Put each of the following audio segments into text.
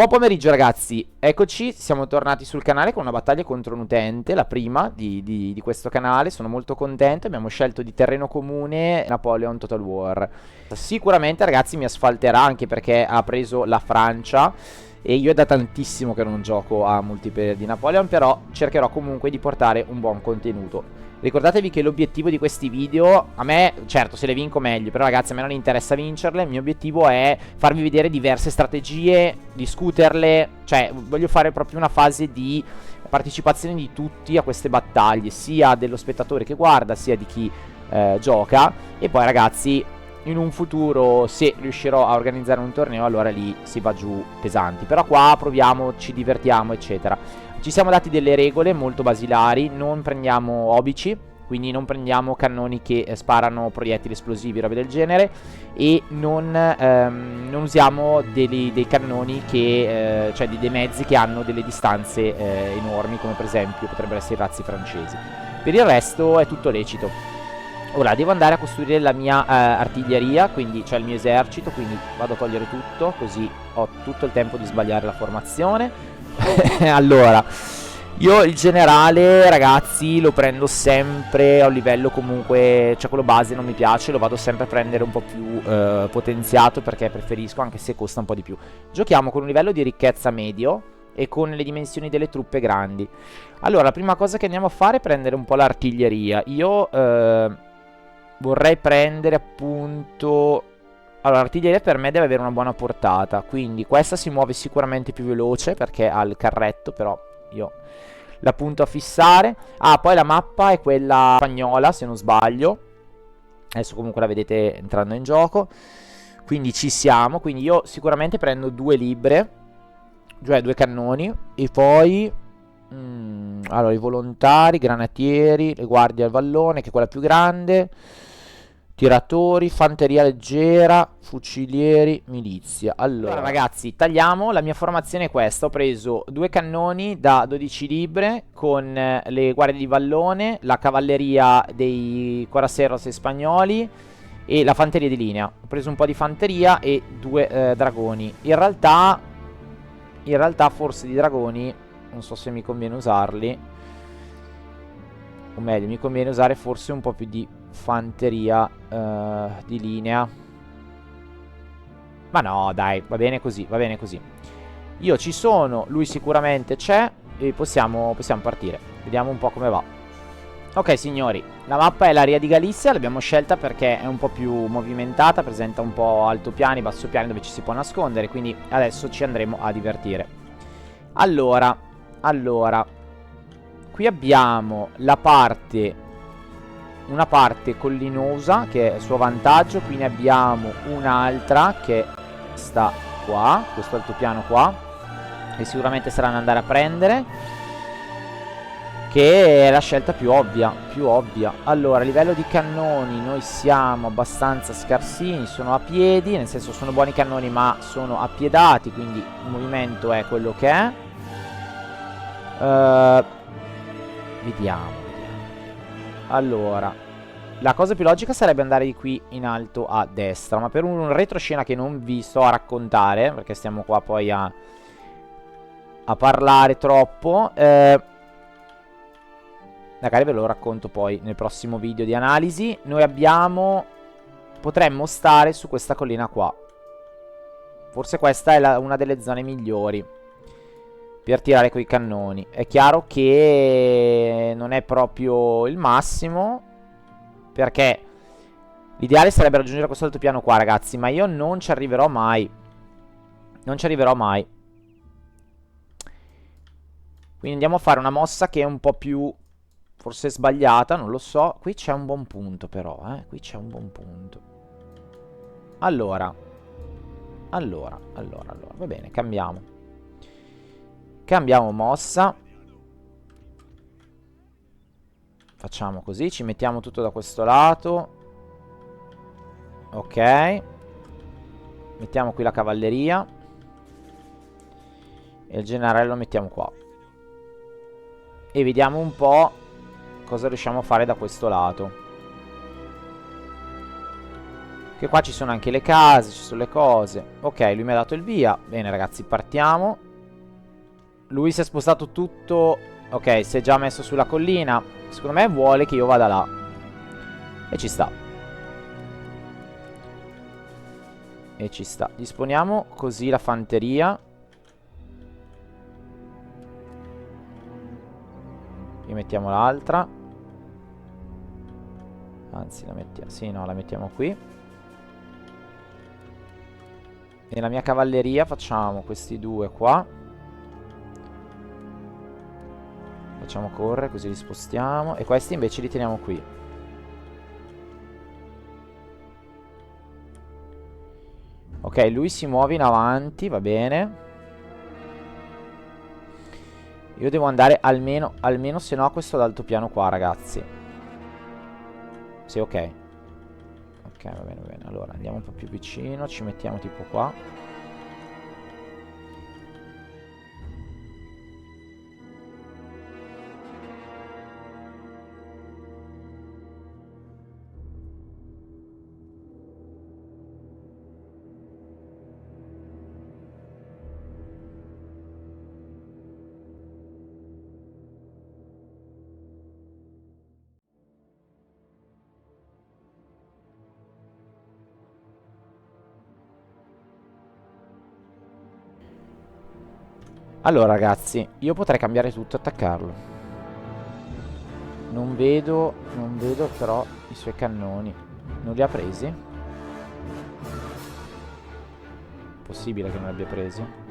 Buon pomeriggio ragazzi, eccoci, siamo tornati sul canale con una battaglia contro un utente, la prima di questo canale, sono molto contento, abbiamo scelto di terreno comune Napoleon Total War. Sicuramente ragazzi mi asfalterà anche perché ha preso la Francia e io è da tantissimo che non gioco a multiplayer di Napoleon, però cercherò comunque di portare un buon contenuto. Ricordatevi che l'obiettivo di questi video, a me, certo se le vinco meglio, però ragazzi a me non interessa vincerle, il mio obiettivo è farvi vedere diverse strategie, discuterle, cioè voglio fare proprio una fase di partecipazione di tutti a queste battaglie, sia dello spettatore che guarda, sia di chi gioca, e poi ragazzi in un futuro se riuscirò a organizzare un torneo allora lì si va giù pesanti, però qua proviamo, ci divertiamo eccetera. Ci siamo dati delle regole molto basilari, non prendiamo obici, quindi non prendiamo cannoni che sparano proiettili esplosivi, robe del genere, e non usiamo dei cannoni che, cioè dei mezzi che hanno delle distanze enormi, come per esempio potrebbero essere i razzi francesi. Per il resto è tutto lecito. Ora devo andare a costruire la mia artiglieria, quindi cioè il mio esercito, quindi vado a togliere tutto, così ho tutto il tempo di sbagliare la formazione. Allora, io il generale, ragazzi, lo prendo sempre a un livello comunque, cioè quello base non mi piace, lo vado sempre a prendere un po' più potenziato perché preferisco, anche se costa un po' di più. Giochiamo con un livello di ricchezza medio e con le dimensioni delle truppe grandi. Allora, la prima cosa che andiamo a fare è prendere un po' l'artiglieria. Io vorrei prendere appunto... Allora, l'artiglieria per me deve avere una buona portata, quindi questa si muove sicuramente più veloce perché ha il carretto, però io la punto a fissare. Ah, poi la mappa è quella spagnola, se non sbaglio. Adesso comunque la vedete entrando in gioco. Quindi ci siamo, quindi io sicuramente prendo 2 libre, cioè 2 cannoni, e poi... allora, i volontari, i granatieri, le guardie al vallone, che è quella più grande... Tiratori, fanteria leggera, fucilieri, milizia. Allora ragazzi, tagliamo. La mia formazione è questa. Ho preso 2 cannoni da 12 libre con le guardie di vallone, la cavalleria dei coraceros spagnoli e la fanteria di linea. Ho preso un po' di fanteria e 2 dragoni. In realtà forse di dragoni non so se mi conviene usarli. O meglio, mi conviene usare forse un po' più di fanteria di linea. Ma no, dai, va bene così, va bene così. Io ci sono, lui sicuramente c'è e possiamo partire. Vediamo un po' come va. Ok signori, la mappa è l'area di Galizia, l'abbiamo scelta perché è un po' più movimentata, presenta un po' altopiani, bassopiani dove ci si può nascondere, quindi adesso ci andremo a divertire. Allora, qui abbiamo la parte... una parte collinosa che è a suo vantaggio, qui ne abbiamo un'altra che sta qua, questo altopiano qua, e sicuramente saranno andare a prendere, che è la scelta più ovvia, Allora, a livello di cannoni noi siamo abbastanza scarsini, sono a piedi, nel senso sono buoni cannoni ma sono appiedati, quindi il movimento è quello che è. Vediamo. Allora, la cosa più logica sarebbe andare di qui in alto a destra, ma per un retroscena che non vi sto a raccontare, perché stiamo qua poi a parlare troppo, magari ve lo racconto poi nel prossimo video di analisi. Noi potremmo stare su questa collina qua. Forse questa è una delle zone migliori per tirare coi cannoni. È chiaro che non è proprio il massimo, perché l'ideale sarebbe raggiungere questo altopiano qua, ragazzi, ma io non ci arriverò mai. Non ci arriverò mai. Quindi andiamo a fare una mossa che è un po' più... forse sbagliata, non lo so. Qui c'è un buon punto però, qui c'è un buon punto. Allora, va bene, cambiamo. Cambiamo mossa. Facciamo così, ci mettiamo tutto da questo lato. Ok. Mettiamo qui la cavalleria. E il generale lo mettiamo qua. E vediamo un po' cosa riusciamo a fare da questo lato. Che qua ci sono anche le case, ci sono le cose. Ok, lui mi ha dato il via. Bene ragazzi, partiamo. Lui si è spostato tutto. Ok, si è già messo sulla collina. Secondo me vuole che io vada là. E ci sta. E ci sta. Disponiamo così la fanteria. Qui mettiamo l'altra. Anzi, la mettiamo... Sì, no, la mettiamo qui. Nella mia cavalleria facciamo questi due qua. Facciamo correre, così li spostiamo. E questi invece li teniamo qui. Ok, lui si muove in avanti, va bene. Io devo andare almeno se no a questo altopiano qua, ragazzi. Sì, ok. Ok, va bene, va bene. Allora, andiamo un po' più vicino, ci mettiamo tipo qua. Allora, ragazzi, io potrei cambiare tutto e attaccarlo. Non vedo però i suoi cannoni. Non li ha presi? Possibile che non li abbia presi?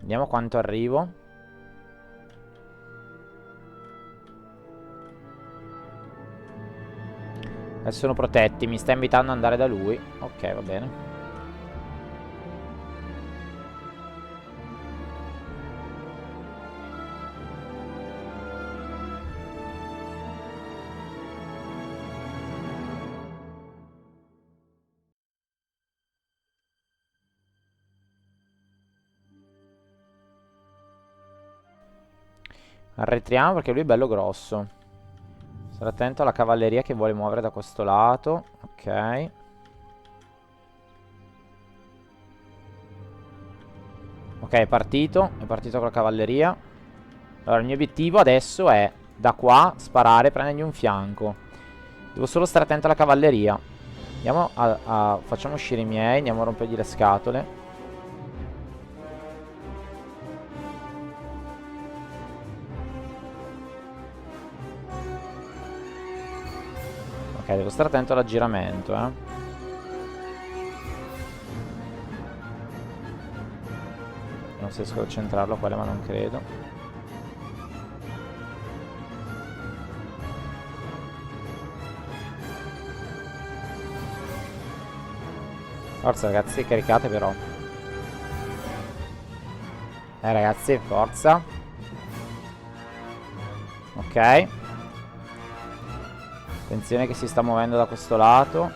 Vediamo quanto arrivo. Adesso sono protetti, mi sta invitando ad andare da lui. Ok, va bene. Arretriamo perché lui è bello grosso. Stare attento alla cavalleria che vuole muovere da questo lato. Ok. Ok, è partito. È partito con la cavalleria. Allora, il mio obiettivo adesso è da qua sparare, prendergli un fianco. Devo solo stare attento alla cavalleria. Andiamo facciamo uscire i miei. Andiamo a rompergli le scatole. Ok, devo stare attento all'aggiramento, Non so se riesco a centrarlo quello, ma non credo. Forza ragazzi, caricate però. Ragazzi, forza. Ok. Attenzione che si sta muovendo da questo lato.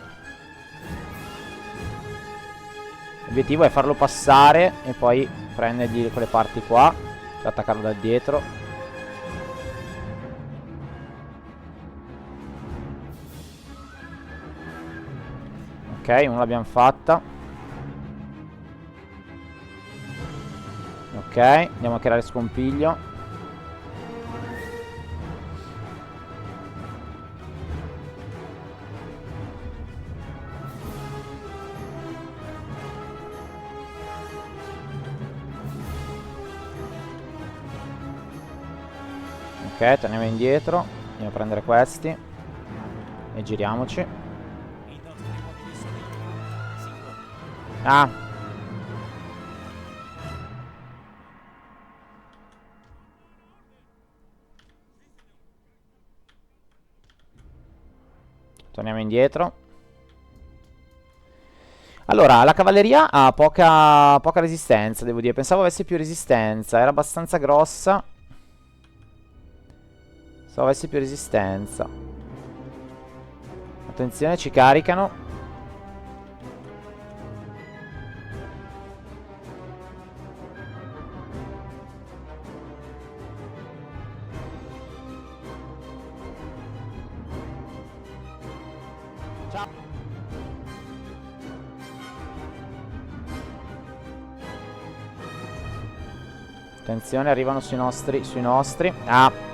L'obiettivo è farlo passare e poi prendergli quelle parti qua. Cioè attaccarlo da dietro. Ok, uno l'abbiamo fatta. Ok, andiamo a creare scompiglio. Ok, torniamo indietro. Andiamo a prendere questi. E giriamoci. Ah. Torniamo indietro. Allora, la cavalleria ha poca resistenza, devo dire. Pensavo avesse più resistenza. Era abbastanza grossa. Pensavo avesse più resistenza. Attenzione, ci caricano. Ciao. Attenzione, arrivano sui nostri. Ah.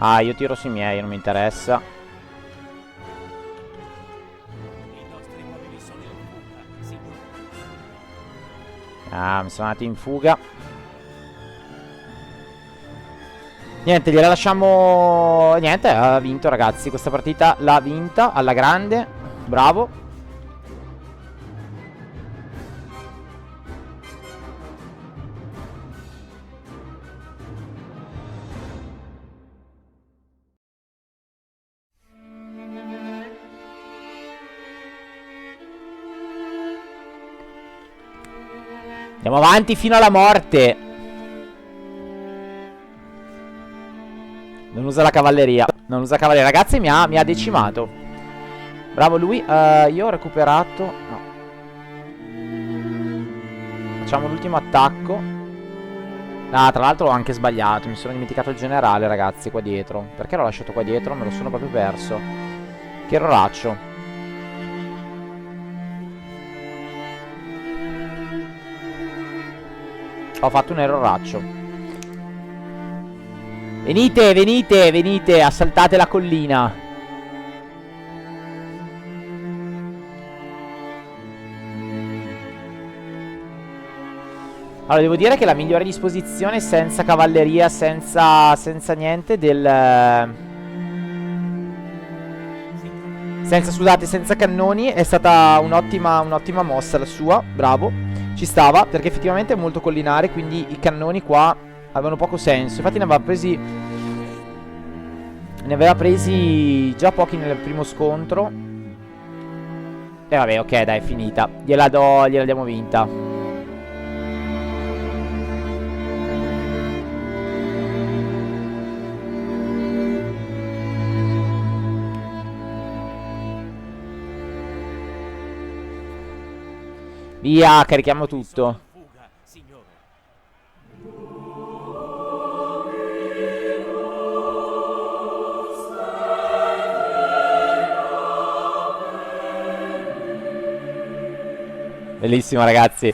Ah, io tiro sui miei, non mi interessa. Ah, mi sono andati in fuga. Niente, gliela lasciamo. Niente, ha vinto, ragazzi. Questa partita l'ha vinta alla grande. Bravo. Andiamo avanti fino alla morte. Non usa la cavalleria. Non usa cavalleria. Ragazzi, mi ha decimato. Bravo lui. Io ho recuperato. No. Facciamo l'ultimo attacco. Ah, tra l'altro ho anche sbagliato. Mi sono dimenticato il generale, ragazzi, qua dietro. Perché l'ho lasciato qua dietro? Me lo sono proprio perso. Che erroraccio. Ho fatto un erroraccio. Venite, venite, venite. Assaltate la collina. Allora, devo dire che la migliore disposizione senza cavalleria, senza niente scusate, senza cannoni è stata un'ottima mossa la sua. Bravo. Ci stava, perché effettivamente è molto collinare, quindi i cannoni qua avevano poco senso. Infatti ne aveva presi già pochi nel primo scontro. E vabbè, ok, dai, è finita. Gliela diamo vinta. Via, carichiamo tutto. Bellissimo, ragazzi.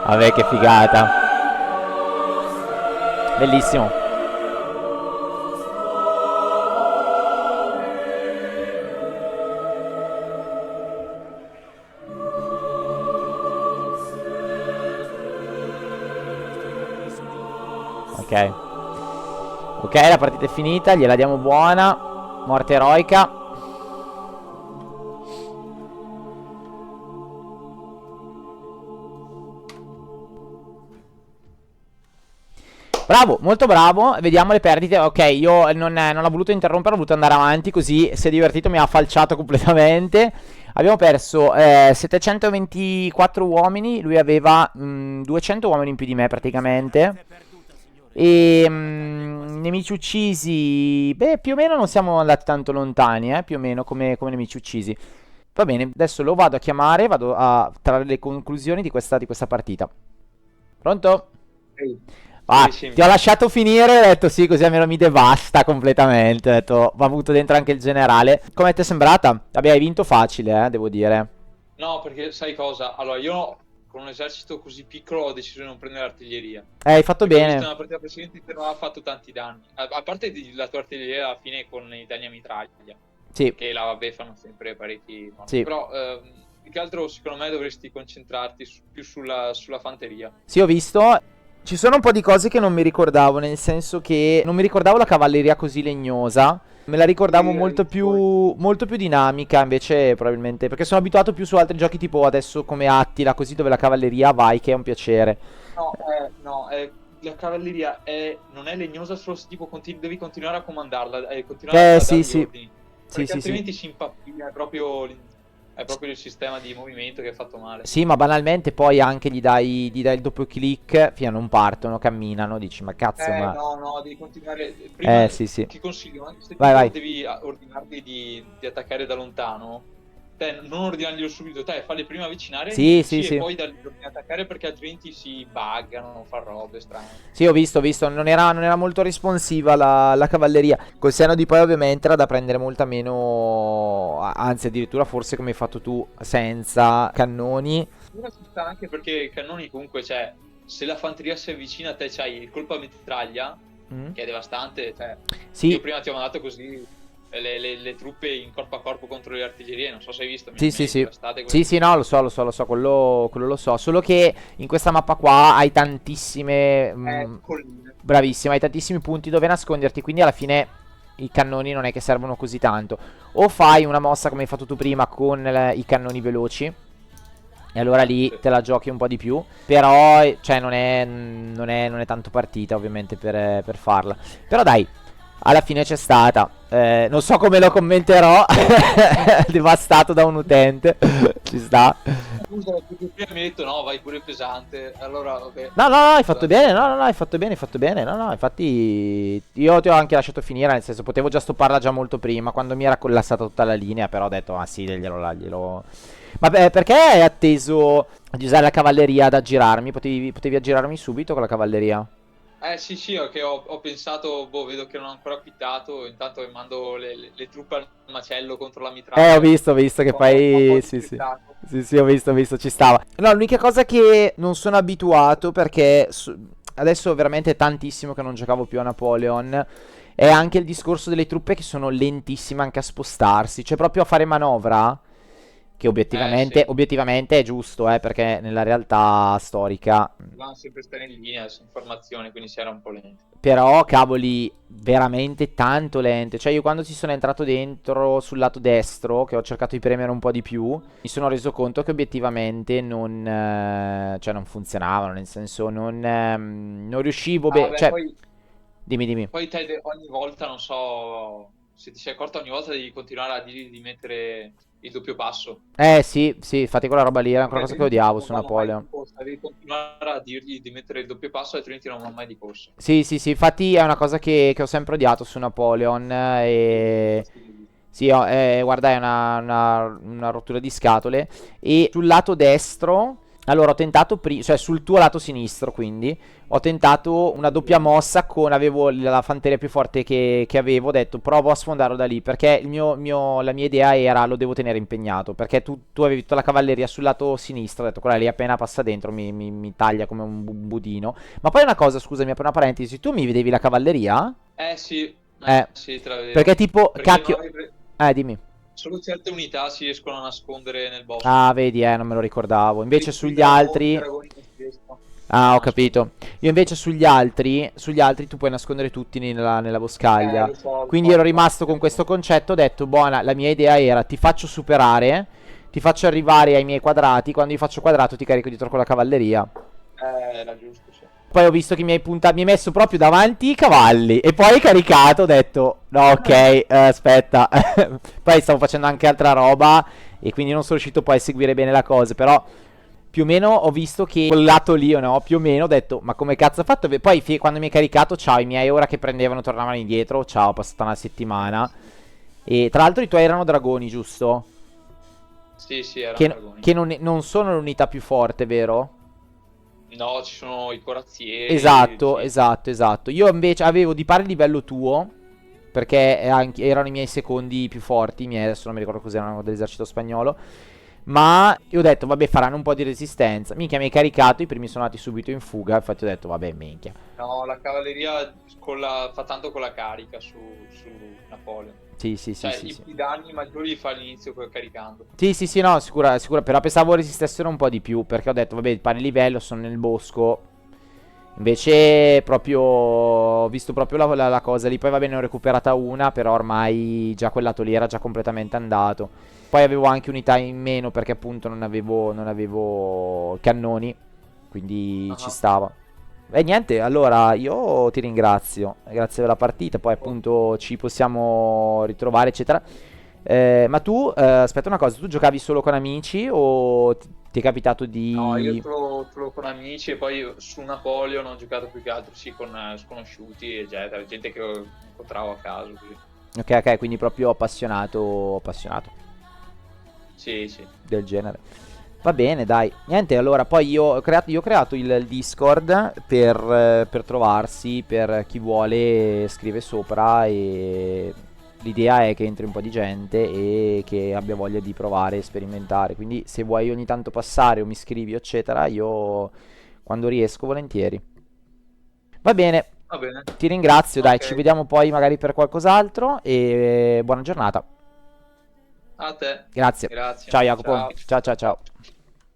Vabbè, che figata. Bellissimo. Ok. Ok, la partita è finita. Gliela diamo buona. Morte eroica. Bravo, molto bravo. Vediamo le perdite. Ok, io non ho voluto interrompere, ho voluto andare avanti, così si è divertito, mi ha falciato completamente. Abbiamo perso 724 uomini. Lui aveva 200 uomini in più di me praticamente. E nemici uccisi. Beh, più o meno non siamo andati tanto lontani, più o meno come nemici uccisi. Va bene, adesso lo vado a chiamare, vado a trarre le conclusioni di questa partita. Pronto? Ehi, Ah, Sì, ti ho lasciato finire, ho detto sì, così almeno mi devasta completamente. Ho detto, va avuto dentro anche il generale. Come ti è sembrata? Vabbè, hai vinto facile, devo dire. no, perché sai cosa? Allora, io con un esercito così piccolo ho deciso di non prendere l'artiglieria. Hai fatto Perché ho visto bene. nella partita precedente che non aveva fatto tanti danni. A parte la tua artiglieria alla fine con i danni a mitraglia, Sì, che la vabbè fanno sempre parecchi morti. sì. Però più che altro secondo me dovresti concentrarti più sulla fanteria. Sì, ho visto. Ci sono un po' di cose che non mi ricordavo, nel senso che non mi ricordavo la cavalleria così legnosa. Me la ricordavo molto più dinamica, invece probabilmente, perché sono abituato più su altri giochi tipo adesso come Attila, così dove la cavalleria vai, che è un piacere. No, la cavalleria non è legnosa solo se tipo devi continuare a comandarla, continuare a Sì, dargli sì. ordini, Sì, perché sì, sì. altrimenti si impappina, è proprio il sistema di movimento che è fatto male. Sì, ma banalmente poi anche gli dai il doppio click, fino non partono, camminano, dici, ma cazzo, ma... No, devi continuare. Prima Sì, sì. ti consiglio, anche se Vai, tipo vai. devi ordinarli di attaccare da lontano, te non ordinarglielo subito, te falli prima avvicinare, Sì, sì, nemici, e sì. poi dargli l'ordine di attaccare perché altrimenti si buggano, fa robe strane. Sì, ho visto, non era molto responsiva la cavalleria. Col senno di poi ovviamente era da prendere molta meno, anzi addirittura forse come hai fatto tu, senza cannoni. Ora ci sta anche perché i cannoni comunque, cioè, se la fanteria si avvicina a te c'hai il colpo a mitraglia, Mm. che è devastante, cioè, io Sì, prima ti ho mandato così le truppe in corpo a corpo contro le artiglierie, non so se hai visto, sì, me sì, le sì. devastate Sì, quelle. sì, no, lo so, quello lo so. Solo che in questa mappa qua hai tantissime... Colline. bravissima, hai tantissimi punti dove nasconderti, quindi alla fine i cannoni non è che servono così tanto. O fai una mossa come hai fatto tu prima con i cannoni veloci, e allora lì Sì. te la giochi un po' di più. Però, cioè, non è tanto partita, ovviamente, per farla. Però dai, alla fine c'è stata. Non so come lo commenterò. Devastato da un utente. Ci sta. Scusa, perché prima mi hai detto no, vai pure pesante, allora vabbè. No, no, no, hai fatto Scusa. bene. No, no, no, hai fatto bene, hai fatto bene. No, no, infatti io ti ho anche lasciato finire, nel senso potevo già stopparla già molto prima, quando mi era collassata tutta la linea, però ho detto, ah sì, glielo... Vabbè, perché hai atteso di usare la cavalleria ad aggirarmi? Potevi aggirarmi subito con la cavalleria? Sì, che ho pensato, boh, vedo che non ho ancora quittato, intanto mando le truppe al macello contro la Ho mitraglia. visto che Ho un po' poi... Sì, sì. dispettato. Sì, sì, ho visto, ci stava. No, l'unica cosa che non sono abituato, perché adesso veramente è tantissimo che non giocavo più a Napoleon, è anche il discorso delle truppe che sono lentissime anche a spostarsi, cioè proprio a fare manovra, che Sì, obiettivamente è giusto, perché nella realtà storica... dovevamo sempre stare in linea, su informazione, quindi si era un po' lento. Però, cavoli, veramente tanto lente. Cioè, io quando ci sono entrato dentro sul lato destro, che ho cercato di premere un po' di più, mi sono reso conto che obiettivamente cioè, non funzionavano. Nel senso, non riuscivo. Ah, vabbè, Cioè, dimmi, dimmi. poi te ogni volta, non so se ti sei accorto, ogni volta devi continuare a dirgli di mettere il doppio passo. Sì, sì, infatti quella roba lì era Perché una cosa che altrimenti odiavo non su vanno mai Napoleon. di corsa, devi continuare a dirgli di mettere il doppio passo, altrimenti non vanno mai di corsa. Sì, sì, sì, infatti è una cosa che ho sempre odiato su Napoleon. E... Fastidioso. Sì, guarda, è una rottura di scatole. E sul lato destro, allora ho tentato, cioè sul tuo lato sinistro, quindi, ho tentato una doppia mossa avevo la fanteria più forte che avevo, ho detto provo a sfondarlo da lì, perché la mia idea era lo devo tenere impegnato, perché tu avevi tutta la cavalleria sul lato sinistro, ho detto quella lì appena passa dentro mi taglia come un budino. Ma poi una cosa, scusami, apro una parentesi, tu mi vedevi la cavalleria? Sì, te la Perché vedevo. tipo, Perché non cacchio, avevi dimmi. solo certe unità si riescono a nascondere nel bosco. Ah, vedi, non me lo ricordavo. Invece Sui sugli dragoni, i altri... dragoni non si riescono Ah, a ho nascondere. capito. Io invece sugli altri tu puoi nascondere tutti nella boscaglia. Lo Quindi so, ero infatti rimasto con questo concetto, ho detto, buona, la mia idea era ti faccio superare, ti faccio arrivare ai miei quadrati, quando io faccio quadrato ti carico dietro con la cavalleria. era giusto, sì. Poi ho visto che mi hai messo proprio davanti i cavalli e poi hai caricato, ho detto, no, ok, aspetta. Poi stavo facendo anche altra roba e quindi non sono riuscito poi a seguire bene la cosa, però più o meno ho visto che quel lato lì, no, più o meno ho detto, ma come cazzo ha fatto? Poi quando mi hai caricato, ciao, i miei ora che prendevano tornavano indietro, ciao, è passata una settimana. Sì. E tra l'altro i tuoi erano dragoni, giusto? Sì, erano Che dragoni. non sono l'unità più forte, vero? No, ci sono i corazzieri. Esatto, Sì. esatto, esatto. Io invece avevo di pari livello tuo, perché erano i miei secondi più forti, i miei adesso non mi ricordo cos'erano dell'esercito spagnolo. Ma io ho detto, vabbè, faranno un po' di resistenza. Minchia, mi hai caricato, i primi sono andati subito in fuga, infatti ho detto, vabbè, minchia. No, la cavalleria fa tanto con la carica su Napoleon. Sì, sì, sì, Cioè, sì, sì. i danni maggiori li fa all'inizio caricando. Sì, sì, sì, no, sicura, sicura, però pensavo resistessero un po' di più, perché ho detto, vabbè, il pari livello, sono nel bosco. Invece proprio ho visto proprio la cosa lì. Poi va bene, ne ho recuperata una, però ormai già quel lato lì era già completamente andato. Poi avevo anche unità in meno perché appunto non avevo cannoni, quindi ci Ah. stava. E niente, allora io ti ringrazio, grazie per la partita, poi Oh. appunto ci possiamo ritrovare eccetera. Ma tu, aspetta una cosa, tu giocavi solo con amici o ti è capitato No, io di... solo con amici e poi su Napoleon ho giocato più che altro sì con sconosciuti, eccetera, gente che incontravo a caso. Così. Ok, ok, quindi proprio appassionato, appassionato Sì, sì. del genere. Va bene, dai. Niente, allora, poi io ho creato il Discord per trovarsi, per chi vuole scrive sopra e l'idea è che entri un po' di gente e che abbia voglia di provare e sperimentare. Quindi se vuoi ogni tanto passare o mi scrivi, eccetera, io quando riesco volentieri. Va bene, Va bene. ti ringrazio, dai, Ok. ci vediamo poi magari per qualcos'altro e buona giornata. A te. Grazie. Grazie. Ciao Jacopo. Ciao. Ciao ciao ciao. Ciao.